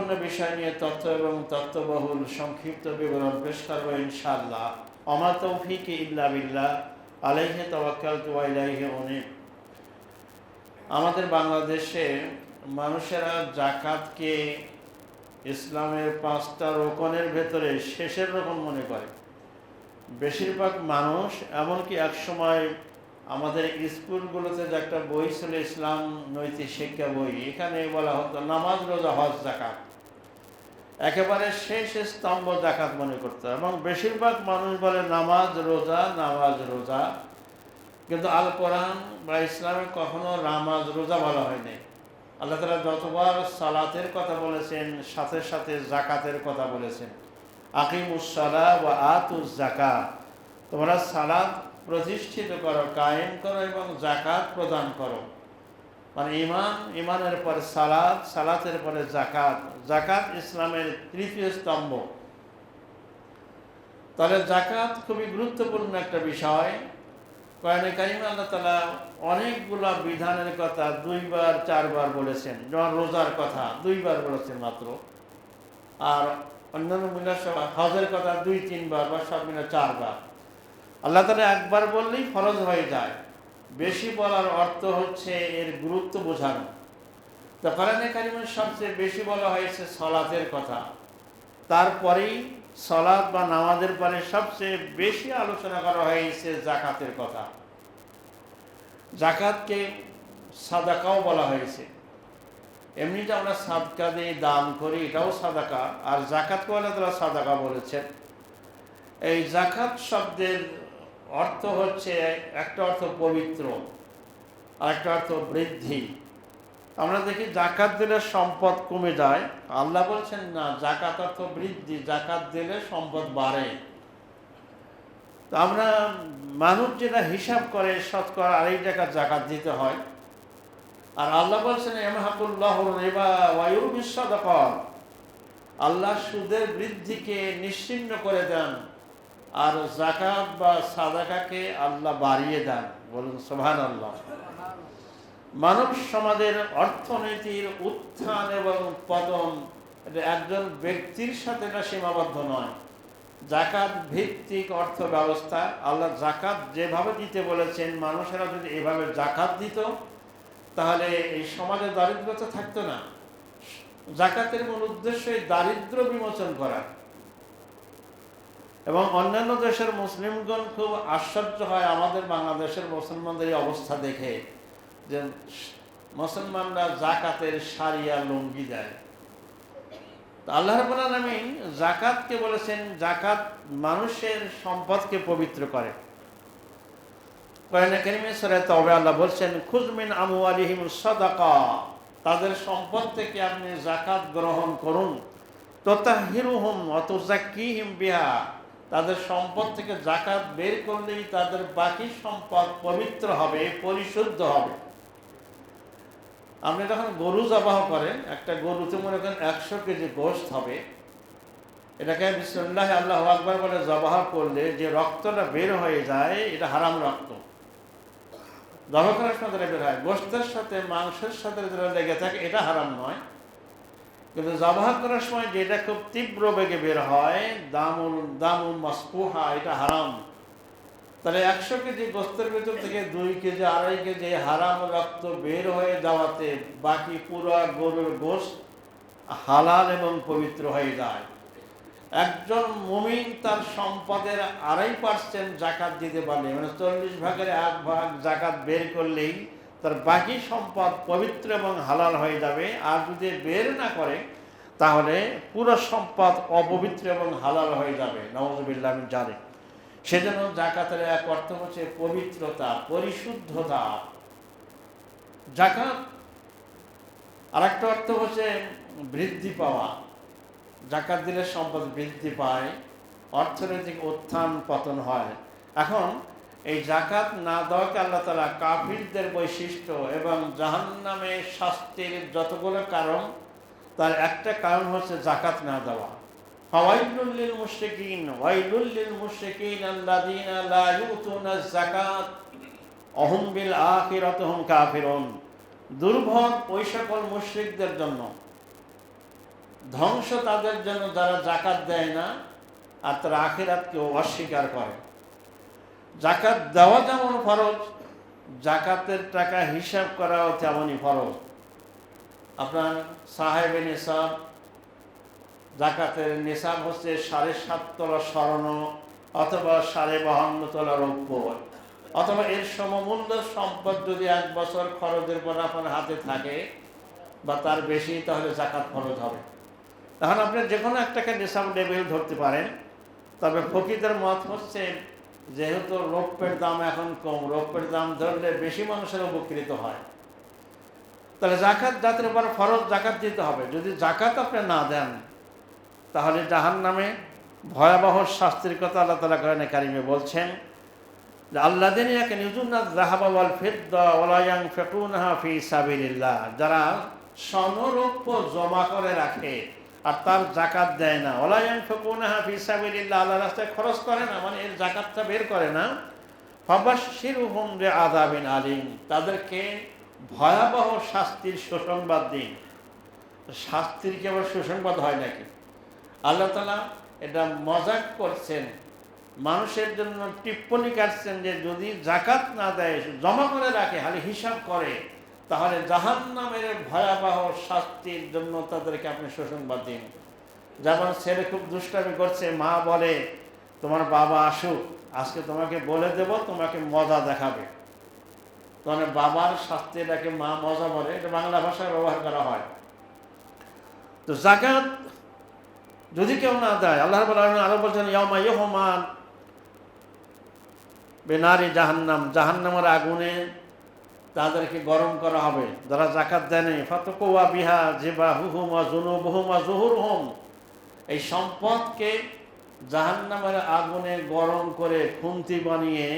গুরুত্বপূর্ণ বিষয় নিয়ে তথ্য এবং তথ্যবহুল সংক্ষিপ্ত বিবরণ পেশ করব ইনশাআল্লাহ। ওমা তৌফিক ইল্লা বিল্লাহ, আলাইহি তাওয়াক্কালতু ওয়া ইলাইহি উনীব। আমাদের বাংলাদেশে মানুষেরা জাকাতকে ইসলামের 5টা রোকনের ভেতরে শেষের রকম মনে করে। বেশিরভাগ মানুষ, এমনকি একসময় আমাদের স্কুলগুলোতে যে একটা বই ছিল ইসলাম নৈতিক শিক্ষা বই, এখানে বলা হতো নামাজ, রোজা, হজ, জাকাত, একেবারে শেষ স্তম্ভ জাকাত মনে করতো। এবং বেশিরভাগ মানুষ বলে নামাজ রোজা, নামাজ রোজা, কিন্তু আল কোরআন বা ইসলামে কখনো নামাজ রোজা বলা হয়নি। আল্লাহ তাআলা যতবার সালাতের কথা বলেছেন, সাথে সাথে জাকাতের কথা বলেছেন। আকিমুস সালাহ ওয়া আতুজ যাকাত, তোমরা সালাত প্রতিষ্ঠিত করো, কায়েম করো এবং জাকাত প্রদান করো। মানে ইমানের পরে সালাত, সালাতের পরে জাকাত, জাকাত ইসলামের তৃতীয় স্তম্ভ। তাহলে জাকাত খুবই গুরুত্বপূর্ণ একটা বিষয়। কোরআনে কারিমে আল্লাহ তাআলা অনেকগুলা বিধানের কথা 2বার 4বার বলেছেন। যেমন রোজার কথা 2বার বলেছেন মাত্র, আর অন্যান্য মিলার সব হজের কথা 2-3 বার বা সব মিলে 4 বার। আল্লাহ তাআলা একবার বললেই ফরজ হয়ে যায়। বেশি বলার অর্থ হচ্ছে এর গুরুত্ব বোঝানো। তো কোরআনে কারিমে সবচেয়ে বেশি বলা হয়েছে সালাতের কথা, তারপরেই সালাত বা নামাজের পরে সবচেয়ে বেশি আলোচনা করা হয়েছে জাকাতের কথা। জাকাতকে সাদাকাও বলা হয়েছে। এমনিতে আমরা সাদকা দিয়ে দান করি, এটাও সাদাকা, আর জাকাতকে আল্লাহ তাআলা সাদাকা বলেছেন। এই জাকাত শব্দের অর্থ হচ্ছে, একটা অর্থ পবিত্র, আর একটা অর্থ বৃদ্ধি। আমরা দেখি জাকাত দিলে সম্পদ কমে যায়, আল্লাহ বলছেন না, জাকাত অর্থ বৃদ্ধি, জাকাত দিলে সম্পদ বাড়ে। তো আমরা মানুষ যেটা হিসাব করে শতকরা 2.5 টাকা জাকাত দিতে হয়, আর আল্লাহ বলছেন ইয়ামহাকুল্লাহুর রিবা ওয়া ইউরবিস সাদাকাত, আল্লাহ সুদের বৃদ্ধিকে নিশ্চিহ্ন করে দেন, আর জাকাত বা সাদাকাকে আল্লাহ বাড়িয়ে দেন। বলুন সুবহানাল্লাহ। মানব সমাজের অর্থনীতির উত্থান এবং পতন এটা একজন ব্যক্তির সাথে এটা সীমাবদ্ধ নয়। জাকাত ভিত্তিক অর্থ ব্যবস্থা, আল্লাহ জাকাত যেভাবে দিতে বলেছেন, মানুষেরা যদি এভাবে জাকাত দিত তাহলে এই সমাজে দারিদ্রতা থাকতো না। জাকাতের মূল উদ্দেশ্য এই দারিদ্র বিমোচন করা। এবং অন্যান্য দেশের মুসলিমগণ খুব আশ্চর্য হয় আমাদের বাংলাদেশের মুসলমানদের এই অবস্থা দেখে, যে মুসলমানরা জাকাতের শাড়িয়া লুঙ্গি দেয়। আল্লাহ রাব্বুল আলামিন জাকাতকে বলেছেন, জাকাত মানুষের সম্পদকে পবিত্র করে। কোরআনে কারিমে সূরা তাওবা আল্লাহ বলছেন, খুয মিন আমওয়ালিহিমুস সাদাকা, তাদের সম্পদ থেকে আপনি জাকাত গ্রহণ করুন। তুতাহহিরুহুম ওয়া তুযাক্কিহিম বিহা, তাদের সম্পদ থেকে জাকাত বের করলেই তাদের বাকি সম্পদ পবিত্র হবে, পরিশুদ্ধ হবে। আপনি যখন গরু জবাহ করেন, একটা গরুতে মনে করেন 100 কেজি গোশত হবে, এটাকে বিসমিল্লাহ আল্লাহু আকবার বলে জবাহ করলে যে রক্তটা বের হয়ে যায়, এটা হারাম রক্ত। জবাহ করার সময় বের হয়, গোশতের সাথে মাংসের সাথে যেটা লেগে থাকে এটা হারাম নয়, কিন্তু জবাহ করার সময় যেটা খুব তীব্র বেগে বের হয়, দামুল মাসফুহা, এটা হারাম। তাহলে 100 কেজি গোশতের ভিতর থেকে 2 কেজি 2.5 কেজি হারাম রক্ত বের হয়ে যাওয়াতে বাকি পুরো গরুর গোশত হালাল এবং পবিত্র হয়ে যায়। একজন মুমিন তার সম্পদের 2.5% জাকাত দিতে পারলে, মানে 40 ভাগের 1 ভাগ জাকাত বের করলেই তার বাকি সম্পদ পবিত্র এবং হালাল হয়ে যাবে। আর যদি বের না করে তাহলে পুরো সম্পদ অপবিত্র এবং হালাল হয়ে যাবে। নাউযুবিল্লাহ মিন যালিক। সেজন্য জাকাতের এক অর্থ হচ্ছে পবিত্রতা, পরিশুদ্ধতা। জাকাত আরেকটা অর্থ হচ্ছে বৃদ্ধি পাওয়া। জাকাত দিলে সম্পদ বৃদ্ধি পায়, অর্থনৈতিক উত্থান পতন হয়। এখন এই জাকাত না দেওয়াকে আল্লাহ তাআলা কাফিরদের বৈশিষ্ট্য এবং জাহান্নামে শাস্তির যতগুলো কারণ, তার একটা কারণ হচ্ছে জাকাত না দেওয়া। ফাওয়াইলুল লিল মুশরিকিন ওয়াইলুল লিল মুশরিকিন আল্লাযীনা লা ইউতুনা যাকাত ওয়া হুম বিল আখিরাতি হুম কাফিরুন। দুর্ভোগ ওই সকল মুশরিকদের জন্য ধ্বংস তাদের জন্য যারা জাকাত দেয় না আর তারা আখিরাতকেও অস্বীকার করে। জাকাত দেওয়া যেমন ফরজ, জাকাতের টাকা হিসাব করাও তেমনই ফরজ। আপনার সাহেবে নিসাব, জাকাতের নিসাব হচ্ছে 7.5 তোলা স্বর্ণ অথবা 52.5 তোলা রৌপ্য অথবা এর সমমূল্য সম্পদ যদি 1 বছর খরচের পর আপনার হাতে থাকে বা তার বেশি, তাহলে জাকাত ফরজ হবে। তখন আপনি যে কোনো একটাকে নিসাব লেভেল ধরতে পারেন। তবে ফকিদের মত হচ্ছে যেহেতু রৌপ্যের দাম এখন কম, রৌপ্যের দাম ধরলে বেশি মানুষের উপকৃত হয়, তাহলে জাকাত জাতের উপর ফরজ জাকাত দিতে হবে। যদি জাকাত আপনি না দেন তাহলে জাহান্নামে ভয়াবহ শাস্তির কথা আল্লাহ তাআলা কোরআনে কারিমে বলছেন যে আল্লাযীনা ইয়াকনিজুনা যাহাবা ওয়াল ফিদ্দা ওয়া লা ইয়ানফিকুনাহা ফি সাবিলিল্লাহ, যারা স্বর্ণ রৌপ্য জমা করে রাখে আর তার জাকাত দেয় না, ওয়া লা ইয়ানফিকুনাহা ফি সাবিলিল্লাহ, আল্লাহর রাস্তায় খরচ করে না, মানে এর জাকাতটা বের করে না, ফাবাশশিরহুম বিআযাবিন আলীম, তাদেরকে ভয়াবহ শাস্তির সুসংবাদ দিন। শাস্তির কি আবার সুসংবাদ হয় নাকি? আল্লাহ তাআলা এটা মজাক করছেন, মানুষের জন্য টিপ্পনি কাটছেন যে যদি জাকাত না দেয়, জমা করে রাখে, খালি হিসাব করে, তাহলে জাহান্নামের ভয়াবহ শাস্তির জন্য তাদেরকে আপনি সুসংবাদ দিন। যেমন ছেলে খুব দুষ্টামি করছে, মা বলে তোমার বাবা আসুক, আজকে তোমাকে বলে দেব, তোমাকে মজা দেখাবে। মানে বাবার শাস্তি এটাকে মা মজা বলে, এটা বাংলা ভাষায় ব্যবহার করা হয়। তো জাকাত যদি কেউ না দেয়, আল্লাহ রাব্বুল আলামিন আরো বলছেন ইয়াউমা ইউহমান বিনারি জাহান্নাম, জাহান্নামের আগুনে তাদেরকে গরম করা হবে যারা জাকাত দেয় নাই। ফাতাকুয়া বিহা জিবাহুহুম ওয়া জুনুবুহুম ওয়া যুহুরুহুম, এই সম্পদকে জাহান্নামের আগুনে গরম করে খুন্তি বানিয়ে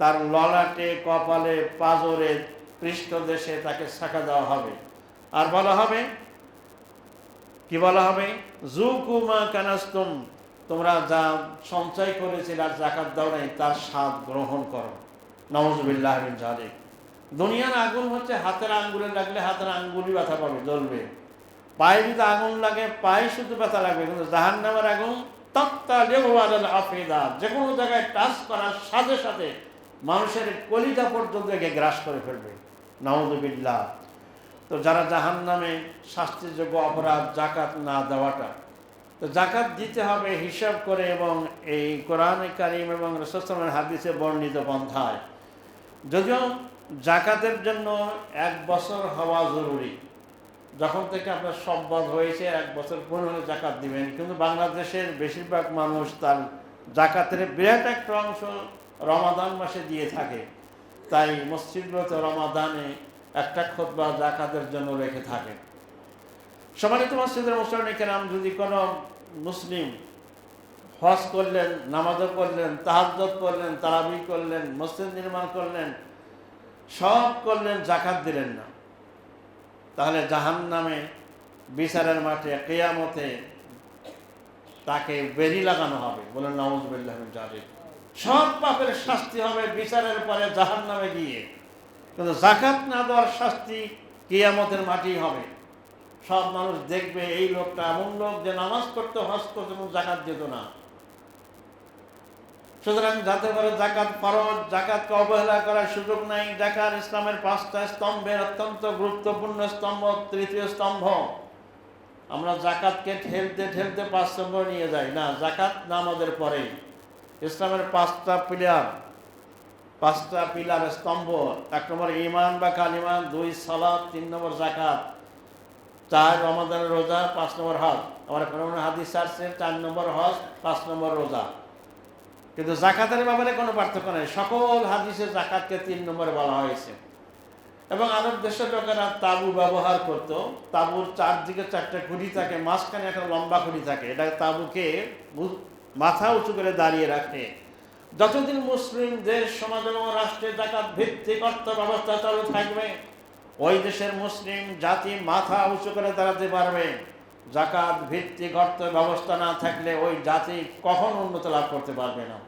তার ললাটে, কপালে, পাজরে, পৃষ্ঠদেশে তাকে ছাকা দেওয়া হবে। আর বলা হবে, কি বলা হবে? যুকু মা কানাস্তুম, তোমরা যা সঞ্চয় করেছিলে আর জাকাত দাও নাই তার স্বাদ গ্রহণ করো। নাউযুবিল্লাহি মিন যালিক। দুনিয়ার আগুন হচ্ছে হাতের আঙ্গুলে লাগলে হাতের আঙ্গুলই ব্যথা পাবে, জ্বলবে। পায়ে যদি আগুন লাগে পায়ে শুধু ব্যথা লাগবে, কিন্তু জাহান্নামের আগুন তাত্তালিউ আলাল আফিদা, যে কোনো জায়গায় টাচ করার সাথে সাথে মানুষের কলিজা পর্যন্ত গ্রাস করে ফেলবে। নাউযুবিল্লাহ। তো যারা জাহান্নামে শাস্তিযোগ্য অপরাধ জাকাত না দেওয়াটা, তো জাকাত দিতে হবে হিসাব করে এবং এই কোরআনে কারিম এবং রাসূল সাল্লাল্লাহু আলাইহি ওয়াসাল্লামের হাদিসে বর্ণিত পন্থায়। যদিও জাকাতের জন্য 1 বছর হওয়া জরুরি, যখন থেকে আপনার সম্পদ হয়েছে 1 বছর পূর্ণ হলে জাকাত দিবেন, কিন্তু বাংলাদেশের বেশিরভাগ মানুষ তার জাকাতের বিরাট একটা অংশ রমাদান মাসে দিয়ে থাকে। তাই মসজিদগুলোতে রমাদানে একটা খুতবা জাকাতের জন্য রেখে থাকে। সম্মানিত মসজিদের মুসল্লিদের কেরাম, যদি কোনো মুসলিম হজ করলেন, নামাজও করলেন, তাহাজ্জুদ করলেন, তারাবি করলেন, মসজিদ নির্মাণ করলেন, সব করলেন, জাকাত দিলেন না, তাহলে জাহান্নামে বিচারের মাঠে কিয়ামতে তাকে বেরি লাগানো হবে। বলেন নাউযুবিল্লাহি মিন যালিক। সব পাপের শাস্তি হবে বিচারের পরে জাহান্নামে গিয়ে, কিন্তু জাকাত না দেওয়ার শাস্তি কিয়ামতের মাঠেই হবে। সব মানুষ দেখবে এই লোকটা এমন লোক যে নামাজ পড়তে, হজ করতে এবং জাকাত দিত না। সুতরাং যাতে করে জাকাত ফরজ, জাকাতকে অবহেলা করার সুযোগ নাই। জাকাত ইসলামের 5টা স্তম্ভের অত্যন্ত গুরুত্বপূর্ণ স্তম্ভ, তৃতীয় স্তম্ভ। আমরা জাকাতকে ঠেলতে ঠেলতে 5 স্তম্ভ নিয়ে যাই না, জাকাত নামাজের পরেই। ইসলামের 5টা পিলার স্তম্ভ: 1 নম্বর ঈমান বা কালিমা, 2 সালাত, 3 নম্বর জাকাত, 4 রমাদানের রোজা, 5 নম্বর হজ। আমরা কোরআনে হাদিস আছে 4 নম্বর হজ, 5 নম্বর রোজা। কিন্তু জাকাতের ব্যাপারে কোনো পার্থক্য নেই, সকল হাদিসে জাকাতকে 3 নম্বরে বলা হয়েছে। এবং আরব দেশের লোকেরা তাবু ব্যবহার করত। তাবুর চারদিকে 4টে খুঁটি থাকে, মাঝখানে একটা লম্বা খুঁটি থাকে, এটা তাবুকে মাথা উঁচু করে দাঁড়িয়ে রাখে। যতদিন মুসলিম দেশ, সমাজ এবং রাষ্ট্রে জাকাত ভিত্তিক অর্থ ব্যবস্থা চালু থাকবে, ওই দেশের মুসলিম জাতি মাথা উঁচু করে দাঁড়াতে পারবে। জাকাত ভিত্তিক অর্থ ব্যবস্থা না থাকলে ওই জাতি কখনো উন্নতি লাভ করতে পারবে না।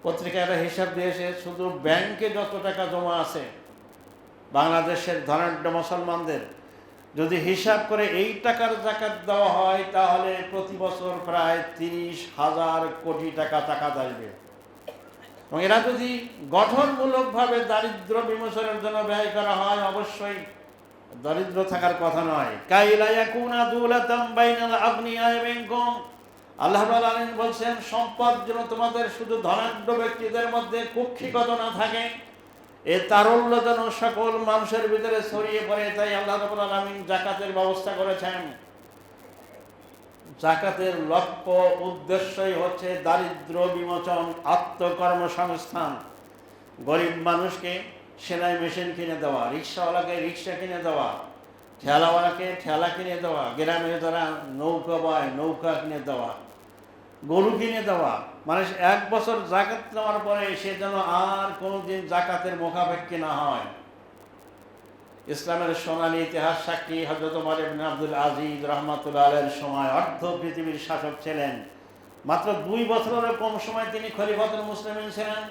পত্রিকায় একটা হিসাব দিয়েছে, শুধু ব্যাংকে যত টাকা জমা আছে বাংলাদেশের ধনাঢ্য মুসলমানদের, যদি হিসাব করে এই টাকার যাকাত দেওয়া হয় তাহলে প্রতি বছর প্রায় 30,000 কোটি টাকা আসবে। এবং এরা যদি গঠনমূলকভাবে দারিদ্র বিমোচনের জন্য ব্যয় করা হয়, অবশ্যই দরিদ্র থাকার কথা নয়। কাইলা ইয়াকুনা দুলাতাম বাইনাল আগনিয়া মিনকুম, আল্লাহ রাব্বুল আলামিন বলছেন সম্পদ যেন তোমাদের শুধু ধনাঢ্য ব্যক্তিদের মধ্যে কুক্ষিগত না থাকে, এ তারল্য যেন সকল মানুষের ভিতরে ছড়িয়ে পড়ে। তাই আল্লাহ রাব্বুল আলামিন যাকাতের ব্যবস্থা করেছেন। যাকাতের লক্ষ্য উদ্দেশ্যই হচ্ছে দারিদ্র বিমোচন, আত্মকর্মসংস্থান। গরিব মানুষকে সেলাই মেশিন কিনে দেওয়া, রিক্সাওয়ালাকে রিক্সা কিনে দেওয়া, ঠেলাওয়ালাকে ঠেলা কিনে দেওয়া, গ্রামে যারা নৌকা বয় নৌকা কিনে দেওয়া, গরু কিনে দেওয়া। মানুষ 1 বছর যাকাত নেওয়ার পরে সে যেন আর কোনোদিন যাকাতের মুখাপেক্ষী না হয়। ইসলামের সোনালী ইতিহাস সাক্ষী হযরত ওমর ইবনে আব্দুল আজিজ রাহমাতুল্লাহ আলাইহির সময় অর্ধ পৃথিবীর শাসক ছিলেন। মাত্র 2 বছরের কম সময় তিনি খলিফাতুল মুসলিমিন ছিলেন।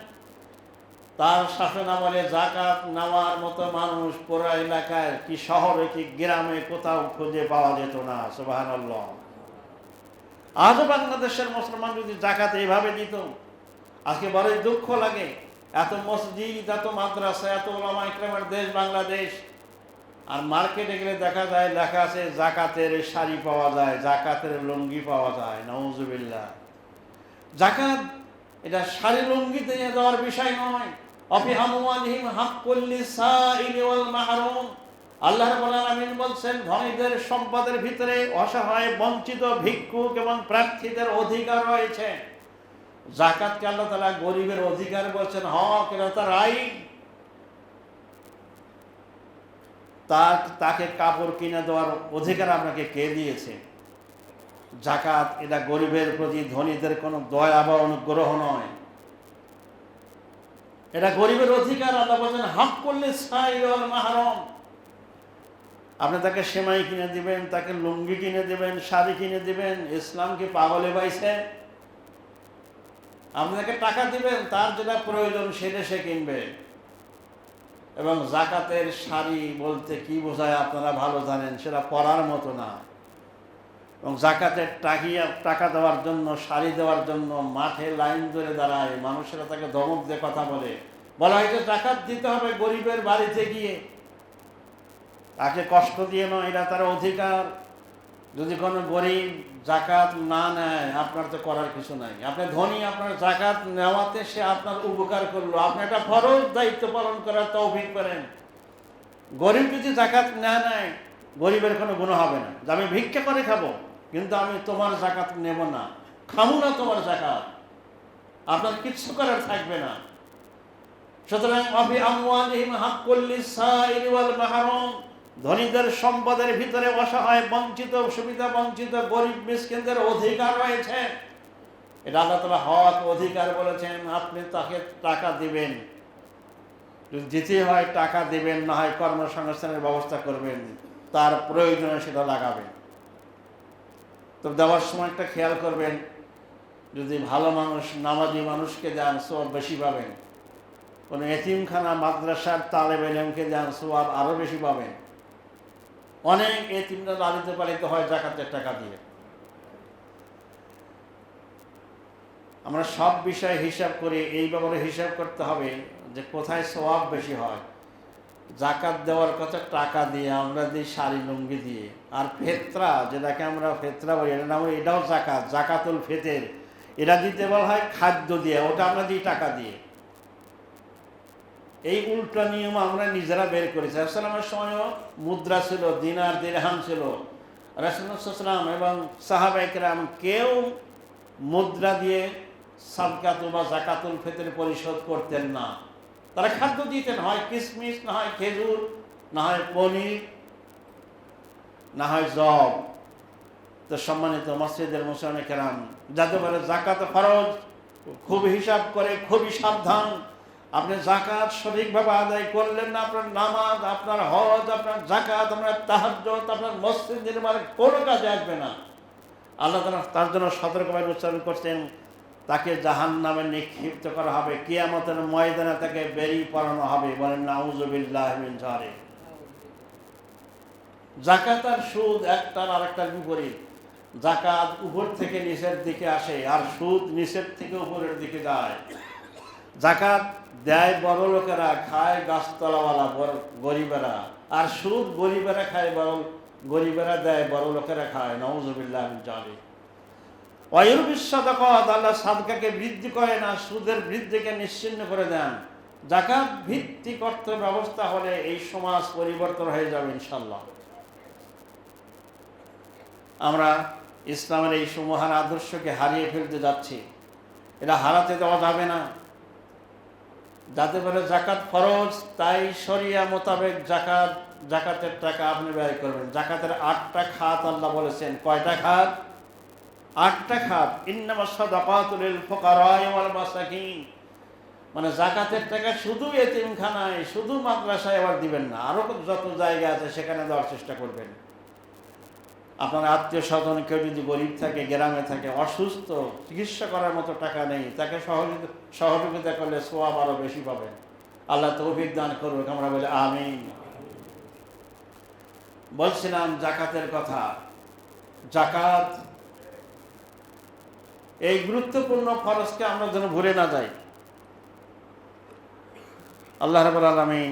তার শাসন আমলে যাকাত নেওয়ার মতো মানুষ পুরো এলাকায়, কি শহরে কি গ্রামে, কোথাও খুঁজে পাওয়া যেত না। সুবহানাল্লাহ। আজও বাংলাদেশের মুসলমান যদি যাকাত এইভাবে দিত, আজকে বড়ই দুঃখ লাগে। এত মসজিদ, এত মাদ্রাসা, এত উলামা ইকরামের দেশ বাংলাদেশ, আর মার্কেটে গেলে দেখা যায় লেখা আছে যাকাতের শাড়ি পাওয়া যায়, যাকাতের লুঙ্গি পাওয়া যায়। নাউজুবিল্লাহ। যাকাত এটা শাড়ি লুঙ্গি দিয়ে দেওয়ার বিষয় নয়। অফি আমওয়ালিহিম হাক্কুল লিসাইলি ওয়াল মাহরুম, আল্লাহ রাব্বুল আলামিন বলছেন ধনীদের সম্পদের ভিতরে অসহায়, বঞ্চিত, ভিক্ষুক এবং প্রার্থীদের অধিকার রয়েছে। যাকাতকে আল্লাহ তাআলা গরিবের অধিকার বলছেন, হক, এটা তার রাইট। তাকে কাপড় কিনে দেওয়ার অধিকার আপনাকে কে দিয়েছে? যাকাত এটা গরিবের প্রতি ধনীদের কোনো দয়া বা অনুগ্রহ নয়, এটা গরিবের অধিকার। আল্লাহ বলেন হাক্কুল লিসাইলি ওয়াল মাহরুম। আপনি তাকে সেমাই কিনে দিবেন, তাকে লুঙ্গি কিনে দিবেন, শাড়ি কিনে দিবেন। ইসলাম কি পাগলে পাইছে? আপনাকে টাকা দিবেন, তার যেটা প্রয়োজন সেটা সে কিনবে। এবং যাকাতের শাড়ি বলতে কি বোঝায় আপনারা ভালো জানেন, সেটা পরার মতো না। এবং যাকাতের টাকা দেওয়ার জন্য, শাড়ি দেওয়ার জন্য মাঠে লাইন ধরে দাঁড়ায়, মানুষেরা তাকে ধমক দিয়ে কথা বলা হয় যে যাকাত দিতে হবে গরিবের বাড়িতে গিয়ে, তাকে কষ্ট দিয়ে নয়, এটা তার অধিকার। যদি কোনো গরিব যাকাত না নেয়, আপনার তো করার কিছু নাই। আপনি ধনী, আপনার যাকাত নেওয়াতে সে আপনার উপকার করলো, আপনি একটা ফরজ দায়িত্ব পালন করার তৌফিক করেন। গরিব যদি যাকাত না নেয়, গরিবের কোনো গুনাহ হবে না যে আমি ভিক্ষা করে খাবো, কিন্তু আমি তোমার যাকাত নেব না, খাবো না তোমার যাকাত, আপনার কিচ্ছু করার থাকবে না। সুতরাং অফি আমওয়ালিহিম হাক্কুল লিসাইলি ওয়াল মাহরুম, ধনীদের সম্পদের ভিতরে অসহায়, বঞ্চিত, সুবিধা বঞ্চিত গরিব মিসকিনদের অধিকার রয়েছে। এটা আল্লাহ তাআলা হক, অধিকার বলেছেন। আপনি তাকে টাকা দিবেন, যদি দিতে হয় টাকা দিবেন, না হয় কর্মসংস্থানের ব্যবস্থা করবেন, তার প্রয়োজনে সেটা লাগাবেন। তো দেওয়ার সময় একটা খেয়াল করবেন, যদি ভালো মানুষ, নামাজি মানুষকে দেন সওয়াব বেশি পাবেন। কোনো এতিমখানা, মাদ্রাসার তালেব ইলমকে দেন সওয়াব আরও বেশি পাবেন। অনেক এতিমরা লালিত পালিত হয় যাকাতের টাকা দিয়ে। আমরা সব বিষয়ে হিসাব করি, এই ব্যাপারে হিসাব করতে হবে যে কোথায় সওয়াব বেশি হয়। যাকাত দেওয়ার কথা টাকা দিয়ে, আমরা দিই শাড়ি লুঙ্গি দিয়ে। আর ফেতরা, যেটাকে আমরা ফেতরা বলি, এটা নাম, এটাও যাকাত, যাকাতুল ফিতর। এটা দিতে বলা হয় খাদ্য দিয়ে, ওটা আমরা দিই টাকা দিয়ে। এই উল্টা নিয়ম আমরা নিজেরা বের করেছি। রাসূলের সময়ও মুদ্রা ছিল, দিনার দিরহাম ছিল। রাসূলুল্লাহ সাল্লাল্লাহু আলাইহি ওয়াসাল্লাম এবং সাহাবায়ে কেরাম কেউ মুদ্রা দিয়ে সাদকাত বা যাকাতুল ফিতর পরিশোধ করতেন না। তারা খাদ্য দিতেন, হয় কিশমিশ, না হয় খেজুর, না হয় পনির, না হয় জব। তো সম্মানিত মসজিদের মুসলিম কেরাম, যাদের বলে যাকাত ফরজ, খুব হিসাব করে, খুবই সাবধান। আপনি যাকাত সঠিকভাবে আদায় করলেন না, আপনার নামাজ, আপনার হজ, আপনার যাকাত, আপনার তাহাজ্জুদ, আপনার মসজিদ নির্মাণের কোনো কাজে আসবে না। আল্লাহ তার জন্য সতর্কভাবে উচ্চারণ করছেন, তাকে জাহান্নামে নিক্ষিপ্ত করা হবে, কিয়ামতের ময়দানে তাকে বেরিয়ে পড়ানো হবে। বলেন নাউযুবিল্লাহি মিন যালিক। জাকাত আর সুদ একটার আরেকটার বিপরীত। জাকাত উপর থেকে নিচের দিকে আসে, আর সুদ নিচের থেকে উপরের দিকে যায়। জাকাত দেয় বড় লোকেরা, খায় গাছতলাওয়ালা গরিবেরা, আর সুদ গরিবেরা খায়, গরিবেরা দেয়, বড় লোকেরা খায়। নাউযুবিল্লাহ মিন যালিক। ওয়ায়ুরবিস সাদাকাত, আল্লাহ সাদকাকে বৃদ্ধি করে না, সুদের বৃদ্ধিকে নিশ্চিহ্ন করে দেন। জাকাত ভিত্তিক অর্থ ব্যবস্থা হলে এই সমাজ পরিবর্তন হয়ে যাবে ইনশাল্লাহ। আমরা ইসলামের এই সুমহান আদর্শকে হারিয়ে ফেলতে যাচ্ছি, এটা হারাতে দেওয়া যাবে না। যাতে করে জাকাত ফরজ, তাই শরিয়া মোতাবেক জাকাতের টাকা আপনি ব্যয় করবেন। জাকাতের 8টা খাত আল্লাহ বলেছেন। কয়টা খাত? 8টা খাত। ইন্নামাস সাদাকাতু লিল ফুকারা'i ওয়াল মাসাকিন, মানে জাকাতের টাকা শুধু এতিমখানায়, শুধু মাদ্রাসায় আবার দিবেন না, আরো যত জায়গা আছে সেখানে দেওয়ার চেষ্টা করবেন। আপনার আত্মীয় স্বজন কেউ যদি গরিব থাকে, গ্রামে থাকে, অসুস্থ, চিকিৎসা করার মতো টাকা নেই, তাকে সহযোগিতা করলে সওয়াব আরো বেশি পাবেন। আল্লাহ তৌফিক দান করুক, আমরা বলি আমিন। বলছিলাম জাকাতের কথা। জাকাত এই গুরুত্বপূর্ণ ফরজকে আমরা যেন ভুলে না যাই। আল্লাহ রাব্বুল আলামিন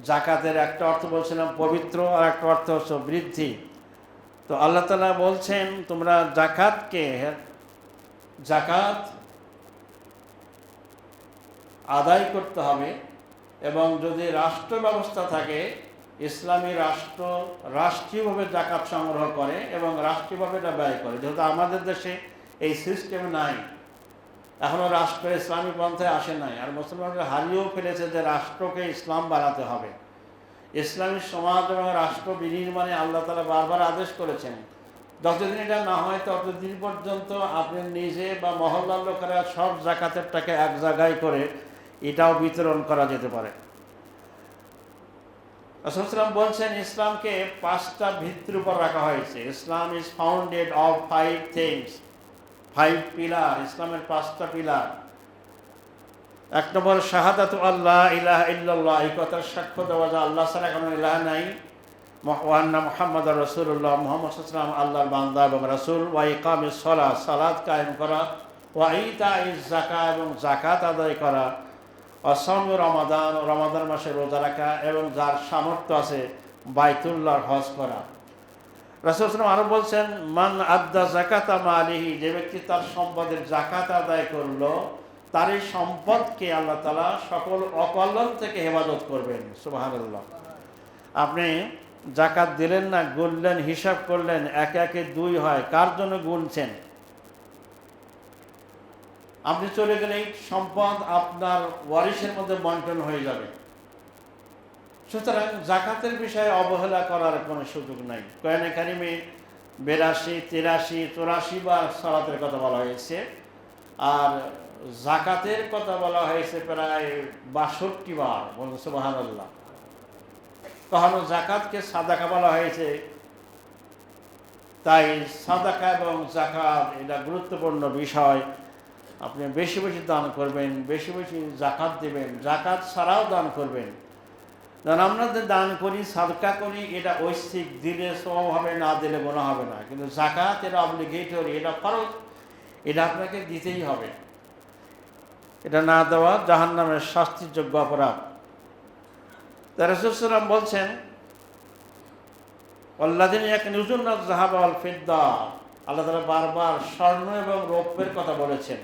জাকাতের একটা অর্থ বলছিলাম পবিত্র, আর একটা অর্থ হচ্ছে বৃদ্ধি। তো আল্লাহ তাআলা বলছেন তোমরা জাকাত আদায় করতে হবে, এবং যদি রাষ্ট্র ব্যবস্থা থাকে, ইসলামী রাষ্ট্রীয়ভাবে জাকাত সংগ্রহ করে এবং রাষ্ট্রীয়ভাবে এটা ব্যয় করে। যেহেতু আমাদের দেশে এই সিস্টেম নাই, এখনো রাষ্ট্র ইসলামী পন্থায় আসে নাই, আর মুসলমানরা হারিয়েও ফেলেছে যে রাষ্ট্রকে ইসলাম বানাতে হবে। ইসলামী সমাজ এবং রাষ্ট্র বিনির্মাণে আল্লাহ তাআলা বারবার আদেশ করেছেন। যতদিন এটা না হয় ততদিন পর্যন্ত আপনি নিজে বা মহল্লার লোকেরা সব জাকাতের টাকা এক জায়গায় করে এটাও বিতরণ করা যেতে পারে। রাসূল সাল্লাল্লাহু আলাইহি ওয়াসাল্লাম বলছেন ইসলামকে 5টা ভিত্তির উপর রাখা হয়েছে। Islam is founded of 5 things, 5 pillar. ইসলামের 5টা পিলার। 1 নম্বর শাহাদাতু আল্লাহ ইলাহা ইল্লাল্লাহ, এই কথার সাক্ষ্য দেওয়া যে আল্লাহ ছাড়া কোনো ইলাহ নাই, ওয়া আন্না মুহাম্মাদুর রাসূলুল্লাহ, মুহাম্মদ সাল্লাল্লাহু আলাইহি ওয়াসাল্লাম আল্লাহর বান্দা এবং রাসূল। ওয়া ইকামিস সালাত, সালাত কায়েম করা। ওয়া ইতাইজ যাকাত, এবং যাকাত আদায় করা। ওয়া সাওমু রমাদান, রমাদান মাসে রোজা রাখা, এবং যার সামর্থ্য আছে বাইতুল্লাহর হজ করা। রাসূল সাল্লাল্লাহু আলাইহি ওয়াসাল্লাম আরো বলছেন মান আদ্দা যাকাতা মালিহি, যে ব্যক্তি তার সম্পদের যাকাত আদায় করলো, তার এই সম্পদকে আল্লাহ তাআলা সকল অকল্যাণ থেকে হেফাজত করবেন। সুবহানাল্লাহ। আপনি যাকাত দিলেন না, গুনলেন, হিসাব করলেন, একে একে 2 হয়, কার জন্য গুনছেন? আপনি চলে গেলে এই সম্পদ আপনার ওয়ারিসের মধ্যে বন্টন হয়ে যাবে। সুতরাং জাকাতের বিষয়ে অবহেলা করার কোনো সুযোগ নাই। কোরআনে কারিমে 82, 83, 84 বার সালাতের কথা বলা হয়েছে, আর জাকাতের কথা বলা হয়েছে প্রায় 62 বার। বলুন সুবহানাল্লাহ। কখনো জাকাতকে সাদাকা বলা হয়েছে। তাই সাদাকা এবং জাকাত এটা গুরুত্বপূর্ণ বিষয়। আপনি বেশি বেশি দান করবেন, বেশি বেশি জাকাত দেবেন, জাকাত ছাড়াও দান করবেন। কারণ আমরা যে দান করি, সাদকা করি, এটা ঐচ্ছিক, দিলে সওয়াব হবে, না দিলে গুনাহ হবে না। কিন্তু জাকাত এটা অব্লিগেটরি, এটা ফরজ, এটা আপনাকে দিতেই হবে। এটা না দেওয়া জাহান্নামের শাস্তিযোগ্য অপরাধ। রাসূল সাল্লাল্লাহু আলাইহি ওয়াসাল্লাম বলছেন ওয়াল্লাযিনা ইয়াকনিজুনা আয-যাহাবা ওয়াল ফিদ্দা, আল্লাহ তাআলা বারবার স্বর্ণ এবং রৌপ্যের কথা বলেছেন।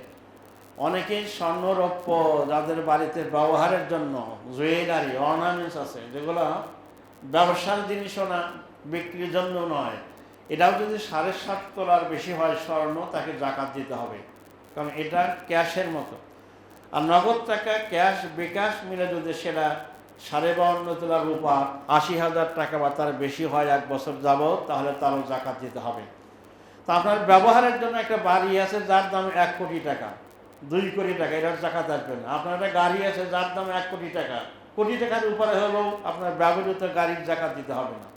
অনেকেই স্বর্ণ রৌপ্য যাদের বাড়িতে ব্যবহারের জন্য জুয়েলারি, অর্নামেন্টস আছে, যেগুলো ব্যবসার জিনিসও না, বিক্রির জন্য নয়, এটাও যদি 7.5 তোলার বেশি হয় স্বর্ণ, তাকে জাকাত দিতে হবে। কারণ এটা ক্যাশের মতো। আর নগদ টাকা, ক্যাশ, বিকাশ মিলে যদি সেটা 52.5 তোলার রূপা 80,000 টাকা বা তার বেশি হয় 1 বছর যাবত, তাহলে তারও জাকাত দিতে হবে। তা আপনার ব্যবহারের জন্য একটা বাড়ি আছে যার দাম 1 কোটি টাকা, 2 কোটি টাকা, এটার জাকাত আসবে না। আপনার একটা গাড়ি আছে যার দাম 1 কোটি টাকা, কোটি টাকার উপরে হলেও আপনার ব্যবহৃত গাড়ির জাকাত দিতে হবে না।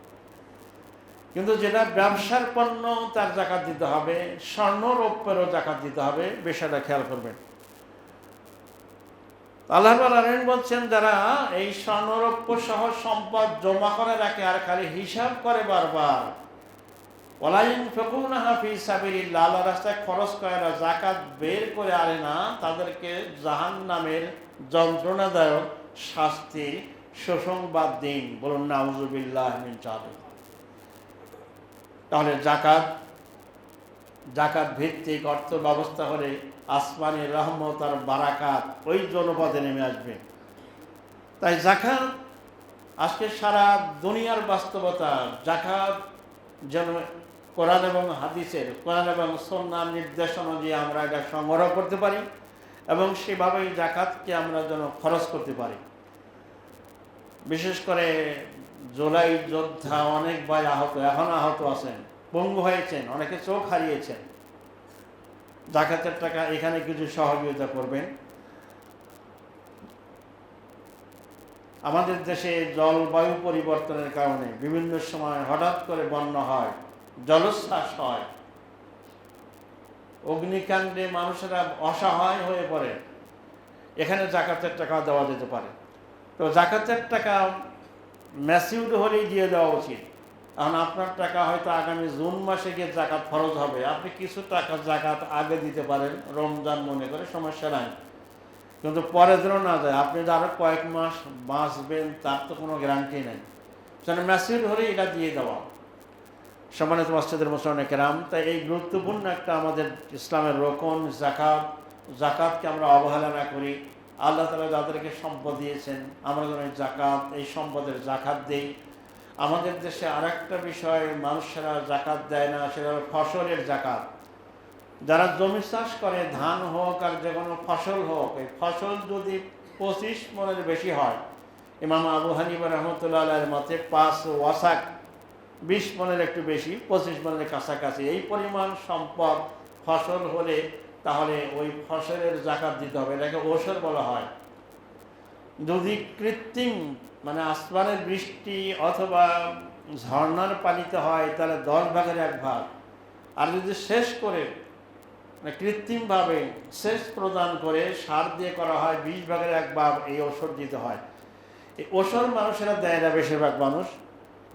কিন্তু যেটা ব্যবসার পণ্য, তার জাকাত দিতে হবে। স্বর্ণ রৌপ্যেরও জাকাত দিতে হবে, বিষয়টা খেয়াল করবেন। আল্লাহ রাব্বুল আলামিন বলছেন, যারা এই স্বর্ণরৌপ্য সহ সম্পদ জমা করে রাখে আর খালি হিসাব করে বারবার, ওয়ালা ইউনফিকুনাহা ফি সাবিলিল্লাহ, আল্লাহর রাস্তায় খরচ করে না, যাকাত বের করে আনে না, তাদেরকে জাহান্নামের যন্ত্রণাদায়ক শাস্তির সুসংবাদ দিন। বলুন নাউযুবিল্লাহি মিন যালিক। তাহলে জাকাত ভিত্তিক অর্থ ব্যবস্থা করে আসমানি রহমত আর বারাকাত ওই জনপদে নেমে আসবে। তাই জাকাত আজকে সারা দুনিয়ার বাস্তবতা। জাকাত যেন কোরআন এবং হাদিসের, কোরআন এবং সুন্নাহর নির্দেশনা অনুযায়ী আমরা এটা সংগ্রহ করতে পারি এবং সেভাবেই জাকাতকে আমরা যেন খরচ করতে পারি। বিশেষ করে জুলাই যোদ্ধা অনেক ভাই আহত, এখন আহত আছেন, পঙ্গু হয়েছেন, অনেকে চোখ হারিয়েছেন। জাকাতের টাকা এখানে কিছু সহযোগিতা করবেন। আমাদের দেশে জলবায়ু পরিবর্তনের কারণে বিভিন্ন সময় হঠাৎ করে বন্যা হয়, জলোচ্ছ্বাস হয়, অগ্নিকাণ্ডে মানুষেরা অসহায় হয়ে পড়ে। এখানে জাকাতের টাকা দেওয়া যেতে পারে। তো জাকাতের টাকা ম্যাচিউরড হলেই দিয়ে দেওয়া উচিত। এখন আপনার টাকা হয়তো আগামী জুন মাসে গিয়ে জাকাত ফরজ হবে, আপনি কিছু টাকা জাকাত আগে দিতে পারেন, রমজান মনে করে, সমস্যা নাই। কিন্তু পরে যেন না যায়, আপনি যে আরো কয়েক মাস বাঁচবেন তার তো কোনো গ্যারান্টি নেই। সেটা ম্যাচিউরড হলেই এটা দিয়ে দেওয়া। সম্মানিত মসজিদের মুসলমান কেরাম, তাই এই গুরুত্বপূর্ণ একটা আমাদের ইসলামের রোকন জাকাতকে আমরা অবহেলা না করি। আল্লাহ তাআলা যাদেরকে সম্পদ দিয়েছেন, আমরা যেন এই সম্পদের জাকাত দেই। আমাদের দেশে আরেকটা বিষয় মানুষেরা জাকাত দেয় না, সেটা হলো ফসলের জাকাত। যারা জমি চাষ করে, ধান হোক আর যে কোনো ফসল হোক, এই ফসল যদি 25 মণের বেশি হয়, ইমাম আবু হানিফা রাহমাতুল্লাহ আলাইহির মতে 5 ওয়াসাক, 20 মণের একটু বেশি, 25 মণের কাছাকাছি, এই পরিমাণ সম্পদ ফসল হলে তাহলে ওই ফসলের জাকাত দিতে হবে। এটাকে ওসর বলা হয়। যদি কৃত্রিম মানে আসমানের বৃষ্টি অথবা ঝর্ণার পানিতে হয় তাহলে 10 ভাগের 1 ভাগ, আর যদি শেষ করে মানে কৃত্রিমভাবে সেচ প্রদান করে সার দিয়ে করা হয় 20 ভাগের 1 ভাগ এই ওষুধ দিতে হয়। এই ওষুধ মানুষেরা দেয় না, বেশিরভাগ মানুষ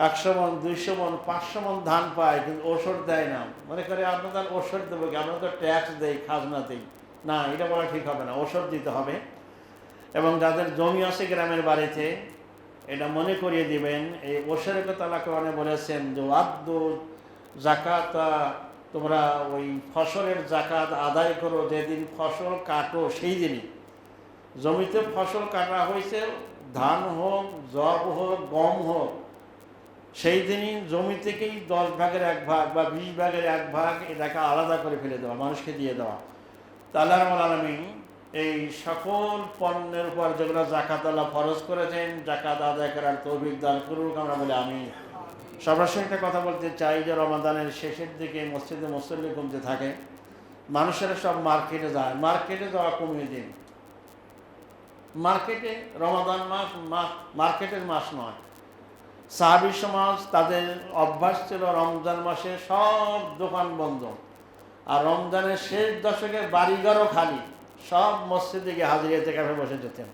100 মণ, 200 মণ, 500 মণ ধান পায়, কিন্তু ওষুধ দেয় না। মনে করে আপনাদের ওষুধ দেবো কি, আমরা তো ট্যাক্স দেই, খাজনা দেই না, এটা বলা ঠিক হবে না, ওষুধ দিতে হবে। এবং যাদের জমি আছে গ্রামের বাড়িতে, এটা মনে করিয়ে দিবেন, এই ওষুধের কথা আল্লাহ কোরআনে বলেছেন যে আদু জাকাত, তোমরা ওই ফসলের জাকাত আদায় করো যেদিন ফসল কাটো, সেই দিনই। জমিতে ফসল কাটা হয়েছে, ধান হোক, জব হোক, গম হোক, সেই দিনই জমি থেকেই 10 ভাগের 1 ভাগ বা 20 ভাগের 1 ভাগ এটাকে আলাদা করে ফেলে দেওয়া, মানুষকে দিয়ে দেওয়া। তা আল্লাহ রাব্বুল আলামিন এই সকল পণ্যের উপর যেগুলো জাকাত আল্লাহ ফরজ করেছেন, জাকাত আদায় করার তৌফিক দান করুক, আমরা বলি আমিন। সর্বশেষ একটা কথা বলতে চাই যে রমাদানের শেষের দিকে মসজিদে মুসল্লি কমতে থাকে, মানুষেরা সব মার্কেটে যায়, মার্কেটে যাওয়া কমিয়ে দিন। মার্কেটে রমাদান মাস মার্কেটের মাস নয়। সাহাবী সমাজ তাদের অভ্যাস ছিল রমজান মাসে সব দোকান বন্ধ, আর রমজানের শেষ দশকে বাড়িঘরও খালি, সব মসজিদে গিয়ে হাজিরাতে কাছে বসে যেতেন।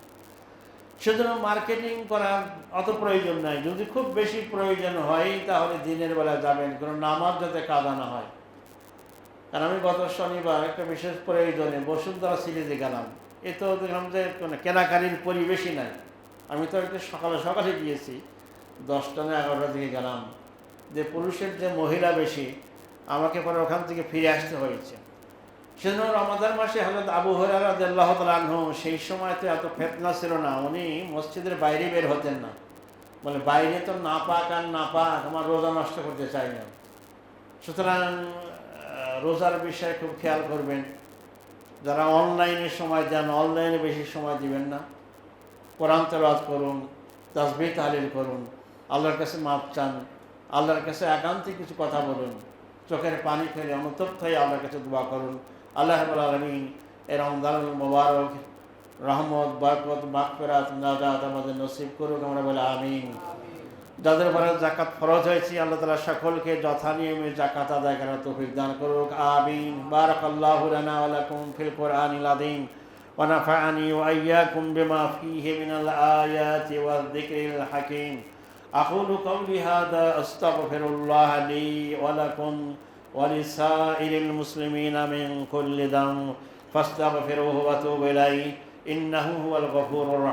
সেজন্য মার্কেটিং করার অত প্রয়োজন নাই। যদি খুব বেশি প্রয়োজন হয় তাহলে দিনের বেলা যাবেন, কোনো নামাজ যাতে কাজা না হয়। কারণ আমি গত শনিবার একটা বিশেষ প্রয়োজনে বসুন্ধরা সিরিজে গেলাম, এ তো দেখলাম যে কোনো কেনাকাটির পরিবেশই নাই। আমি তো একটু সকালে গিয়েছি, 10টা না 11টার দিকে গেলাম, যে পুরুষের যে মহিলা বেশি, আমাকে পরে ওখান থেকে ফিরে আসতে হয়েছে। সেজন্য রমাদান মাসে হযরত আবু হুরায়রা রাদিয়াল্লাহু তাআলা আনহু, সেই সময় তো এত ফিতনা ছিল না, উনি মসজিদের বাইরে বের হতেন না। বলে বাইরে তো নাপাক আর নাপাক, আমার রোজা নষ্ট করতে চাই না। সুতরাং রোজার বিষয়ে খুব খেয়াল করবেন। যারা অনলাইনে সময় দেন, অনলাইনে বেশি সময় দিবেন না। কোরআন তেলাওয়াত করুন, তাসবিহ তাহলিল করুন, আল্লাহর কাছে মাপ চান, আল্লাহর কাছে একান্তে কিছু কথা বলুন, চোখের পানি ফেলে অনুতপ্ত হয়ে আল্লাহর কাছে দোয়া করুন। আল্লাহ রাব্বুল আলামিন এর রমজানুল মুবারক রহমত, বরকত, মাগফিরাত, নাজাত আমাদের নসিব করুক, আমরা বলি আমিন। যাদের উপরে জাকাত ফরজ হয়েছে, আল্লাহ তাআলা সকলকে যথানিয়মে জাকাত আদায় করার তৌফিক দান করুক, আমিন। বারাকাল্লাহু লানা ওয়া লাকুম ফিল কুরআনিল আযীম ونفعني وإياكم بما فيه من الآيات والذكر الحكيم. أقول قولي هذا أستغفر الله لي ولكم ولسائر المسلمين من كل ذنب فاستغفروه وتوبوا إليه إنه هو الغفور الرحيم.